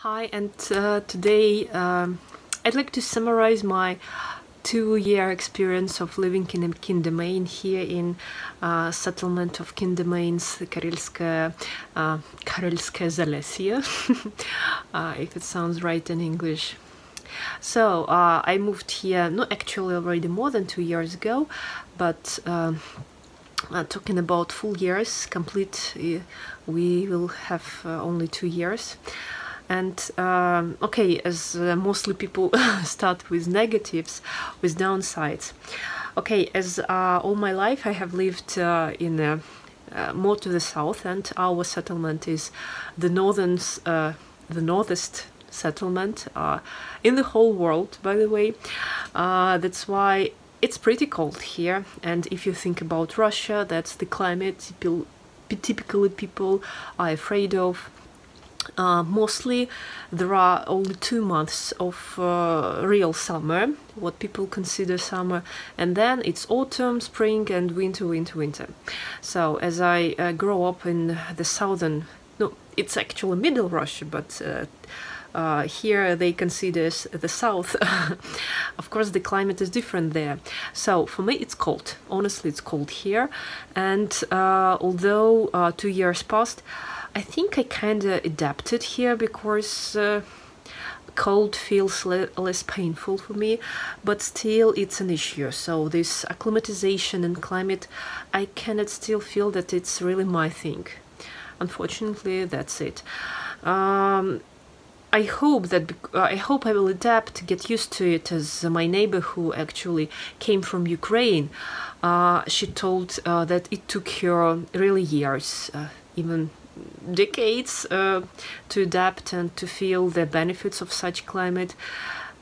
Hi, and today I'd like to summarize my 2-year experience of living in a kindomain here in settlement of kindomains, Karelskoe Zalesie, if it sounds right in English. So I moved here, not actually already more than 2 years ago, but talking about full years, complete, we will have only 2 years. And okay, as mostly people start with negatives, with downsides. Okay, as all my life I have lived in more to the south, and our settlement is the northest settlement in the whole world, by the way. That's why it's pretty cold here. And if you think about Russia, that's the climate typically people are afraid of. Mostly there are only 2 months of real summer, what people consider summer, and then it's autumn, spring, and winter. So as I grow up in the southern, no, it's actually middle Russia, but here they consider the south. Of course the climate is different there. So for me it's cold, honestly it's cold here. And although 2 years passed, I think I kind of adapted here because cold feels less painful for me, but still it's an issue. So this acclimatization and climate, I cannot still feel that it's really my thing. Unfortunately, that's it. I hope I will adapt, get used to it, as my neighbor who actually came from Ukraine, she told that it took her really years, even decades, to adapt and to feel the benefits of such climate.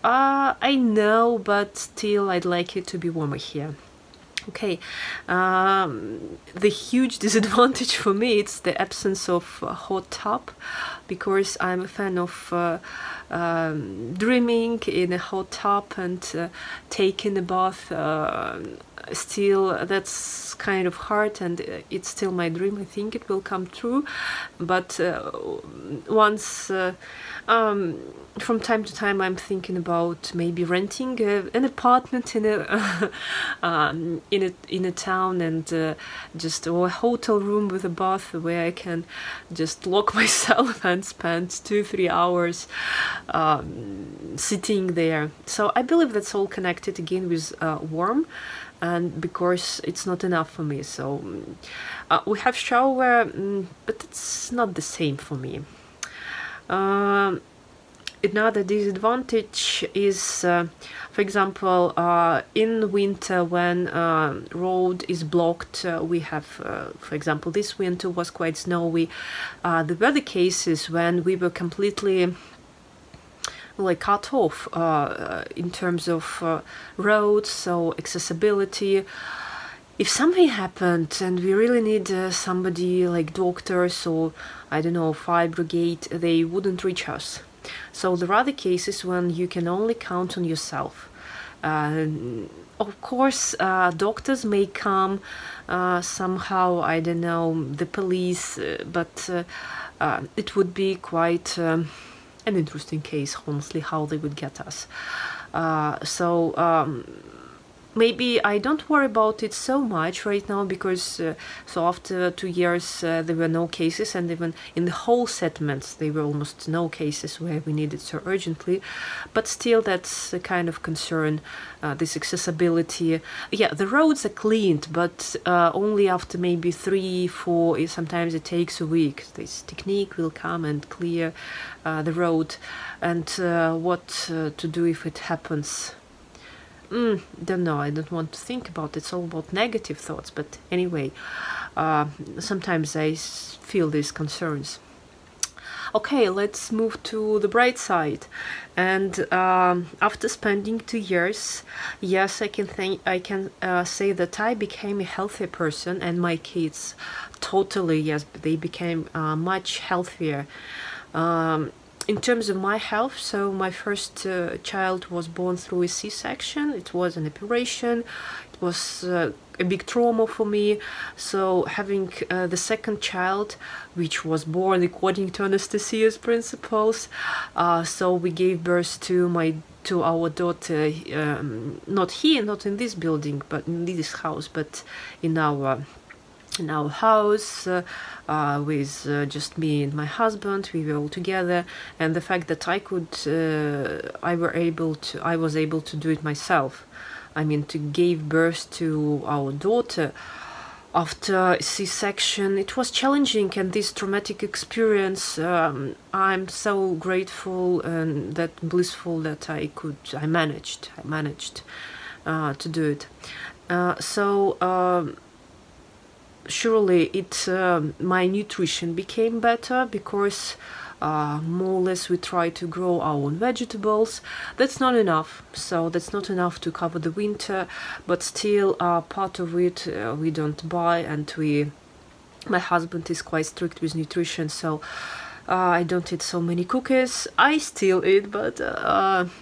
I know, but still I'd like it to be warmer here. Okay, the huge disadvantage for me is the absence of a hot tub, because I'm a fan of dreaming in a hot tub and taking a bath. Still, that's kind of hard, and it's still my dream. I think it will come true, but once from time to time I'm thinking about maybe renting an apartment in a town, and just or a hotel room with a bath where I can just lock myself and spend 2-3 hours sitting there. So I believe that's all connected again with warm, and because it's not enough for me. So we have shower, but it's not the same for me. Another disadvantage is, for example, in winter when road is blocked, we have, for example, this winter was quite snowy. There were the cases when we were completely like cut off in terms of roads, so accessibility. If something happened and we really need somebody like doctors or, I don't know, fire brigade, they wouldn't reach us. So there are the cases when you can only count on yourself. Of course, doctors may come somehow, I don't know, the police, but it would be quite an interesting case, honestly, how they would get us. Maybe I don't worry about it so much right now, because so after 2 years there were no cases, and even in the whole settlements there were almost no cases where we needed so urgently. But still, that's a kind of concern, this accessibility. Yeah, the roads are cleaned, but only after maybe 3-4, sometimes it takes a week. This technique will come and clear the road. And what to do if it happens? Don't know, I don't want to think about it. It's all about negative thoughts, but anyway, sometimes I feel these concerns. Okay, let's move to the bright side. And after spending 2 years, yes, I can say that I became a healthier person, and my kids totally, yes, they became much healthier. In terms of my health, so my first child was born through a C-section. It was an operation. It was a a big trauma for me. So having the second child, which was born according to Anastasia's principles, so we gave birth to our daughter, not here, not in this building, but in this house, but in our house, with just me and my husband. We were all together, and the fact that I was able to do it myself. I mean, to give birth to our daughter after C-section, it was challenging, and this traumatic experience, I'm so grateful and that blissful that I managed to do it. Surely my nutrition became better, because more or less we try to grow our own vegetables. That's not enough, so that's not enough to cover the winter, but still part of it we don't buy, and my husband is quite strict with nutrition, so I don't eat so many cookies. I still eat, but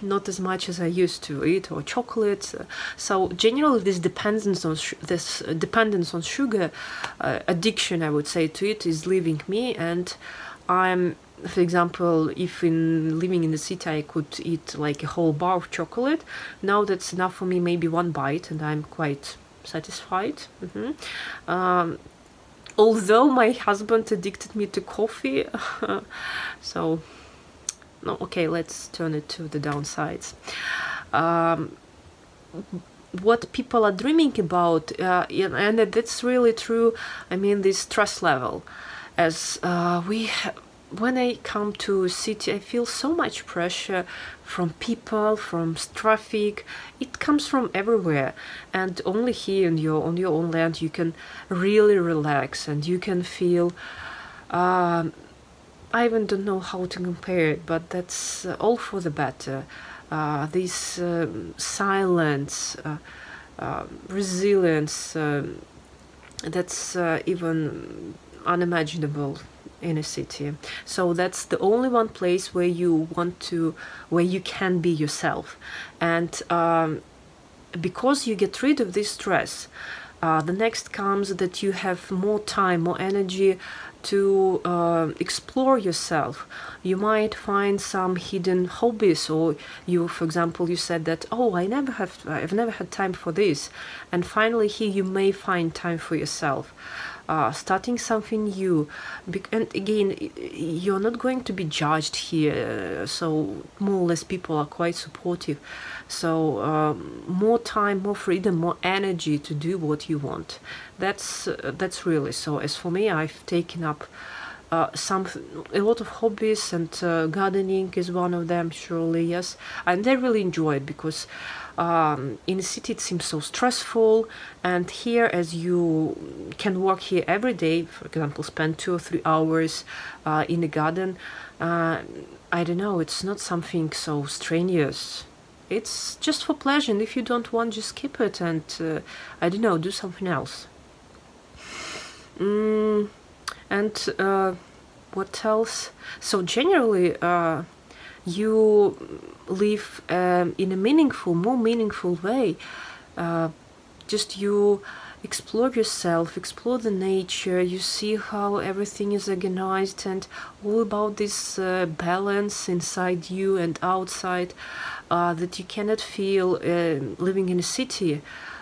not as much as I used to eat, or chocolate. So generally, this dependence on sugar, addiction, I would say, to it, is leaving me. And I'm, for example, if living in the city, I could eat like a whole bar of chocolate. Now that's enough for me, maybe one bite, and I'm quite satisfied. Although my husband addicted me to coffee, so no, okay, let's turn it to the downsides. What people are dreaming about, and that's really true. I mean, this stress level, as when I come to a city, I feel so much pressure from people, from traffic. It comes from everywhere, and only here on your own land you can really relax, and you can feel. I even don't know how to compare it, but that's all for the better. This silence, resilience, that's even unimaginable in a city. So that's the only one place where you can be yourself. And because you get rid of this stress, the next comes that you have more time, more energy to explore yourself. You might find some hidden hobbies, or for example, you said that, oh, I've never had time for this, and finally here you may find time for yourself. Starting something new, and again, you're not going to be judged here, so more or less people are quite supportive. So more time, more freedom, more energy to do what you want. That's really so. As for me, I've taken up a lot of hobbies, and gardening is one of them, surely, yes. And I really enjoy it, because in the city it seems so stressful, and here, as you can work here every day, for example, spend 2 or 3 hours in the garden, I don't know, it's not something so strenuous. It's just for pleasure, and if you don't want, just skip it, and I don't know, do something else. And what else? So generally, you live in a more meaningful way. Just you explore yourself, explore the nature, you see how everything is organized, and all about this balance inside you and outside, that you cannot feel living in a city,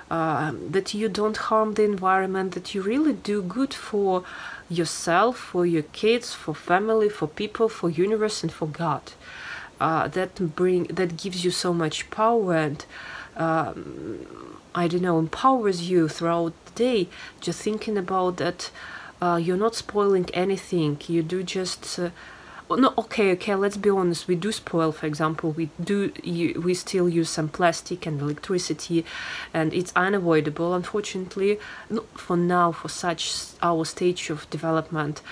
that you don't harm the environment, that you really do good for yourself, for your kids, for family, for people, for universe, and for God. That gives you so much power, and I don't know, empowers you throughout the day. Just thinking about that, you're not spoiling anything. You do just no, okay, let's be honest, we do spoil. For example, we still use some plastic and electricity, and it's unavoidable, unfortunately, for now, for such our stage of development.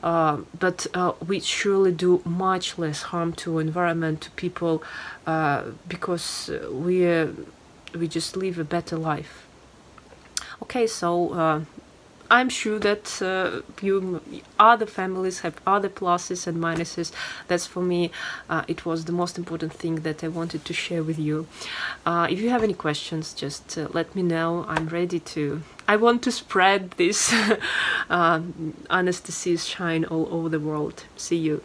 But we surely do much less harm to environment, to people, because we just live a better life. Okay, so I'm sure that other families have other pluses and minuses. That's for me, it was the most important thing that I wanted to share with you. If you have any questions, just let me know. I'm ready to. I want to spread this Anastasia's shine all over the world. See you.